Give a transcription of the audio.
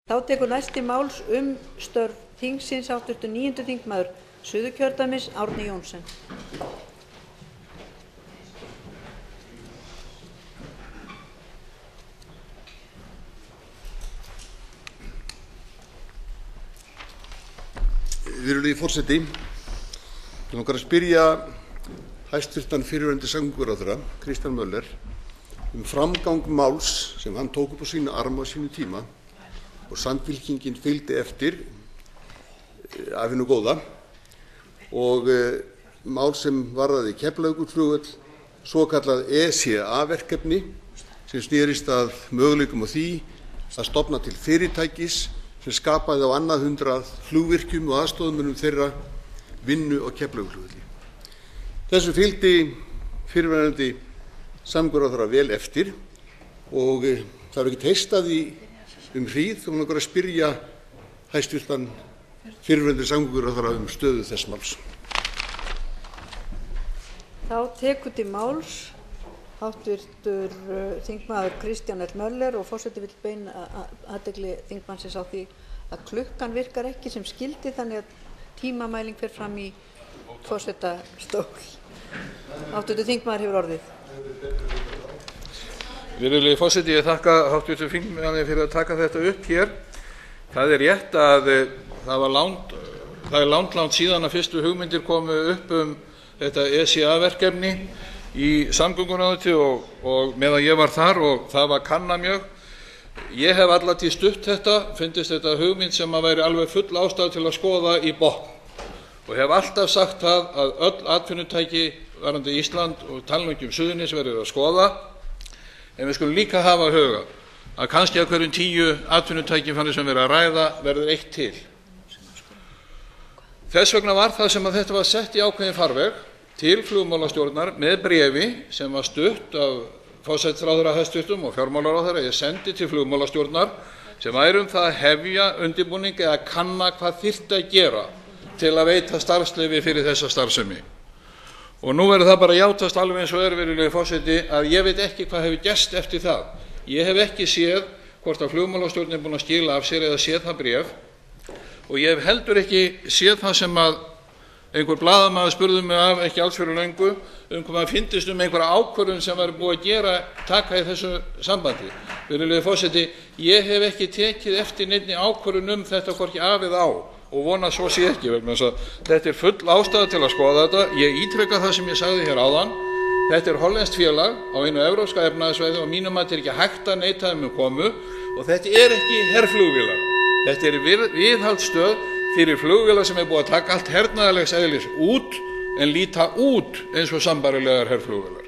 Þá tekur næst til máls störf þingsins hv. 9. þingmaður Suðurkjördæmis, Árni Johnsen. Virðulegi forseti, mig langar að spyrja hæstvirtan fyrrverandi samgönguráðherra, Kristján Möller, framgang máls sem hann tók upp á sína arma á sínum tíma og Samfylkingin fylgdi eftir af hinu góða, og mál sem varðaði Keflavíkurflugvöll, svokallað ECA-verkefni sem snerist að möguleikum á því að stofna til fyrirtækis sem skapaði á annað 100 flugvirkjum og aðstoðarmönnum þeirra vinnu á Keflavíkurflugvelli. Þessu fylgdi fyrrverandi samgönguráðherra vel eftir og það er ekkert heyrst af því hríð, og mig langar að spyrja hæstvirtan fyrrverandi samgönguráðherra stöðu þess máls. Þá tekur til máls hv. þingmaður Kristján L. Möller, og forseti vill beina athygli þingmannsins á því að klukkan virkar ekki sem skyldi, þannig að tímamæling fer fram í forsetastól. Hv. þingmaður hefur orðið. Virðulegi forseti, ég þakka hv. þingmanni fyrir að taka þetta upp hér. Það er rétt að það er langt síðan að fyrstu hugmyndir komu upp þetta ECA-verkefni í samgönguráðuneyti og meðan ég var þar, og það var kannað mjög. Ég hef alla tíð stutt þetta, fyndist þetta hugmynd sem að væri alveg full ástæða til að skoða í botn, og hef alltaf sagt það að öll atvinnutæki varðandi Ísland og talningum Suðurnes verður að skoða, en við skulum líka hafa að huga að kannski af hverjum 10 atvinnutækifæri sem verður að ræða verður 1 til. Þess vegna var það sem að þetta var sett í ákveðin farveg til flugmálastjórnar með bréfi sem var stutt af forsætisráðherra hæstvirtum og fjármálaráðherra. Ég sendi til flugmálastjórnar sem væri það að hefja undirbúning eða kanna hvað þyrfti að gera til að veita starfsleyfi fyrir þessa starfsemi. Og nú verður það bara játast alveg eins og virðulegi forseti, að ég veit ekki hvað hefur gerst eftir það. Ég hef ekki séð hvort að flugmálastjórnin er búin að skila af sér eða séð það bréf, og ég hef heldur ekki séð það sem að einhver blaðamaður spurði mig af ekki alls fyrir löngu hvað fyndist einhverja ákvörðun sem var búið að taka í þessu sambandi. Virðulegi forseti, ég hef ekki tekið eftir neinni ákvörðun þetta hvorki af eða á, og vona að svo sé ekki, vegna þess að þetta er full ástæða til að skoða þetta. Ég ítreka það sem ég sagði hér áðan. Þetta er hollenskt félag á einu evrópska efnahagssvæði, og mínum að þetta er ekki hægt að neita þeim komu, og þetta er ekki herflugvélar. Þetta er viðhaldsstöð fyrir flugvélar sem er búið að taka allt hernaðarlegs eðlis út en líta út eins og sambærilegar herflugvélar.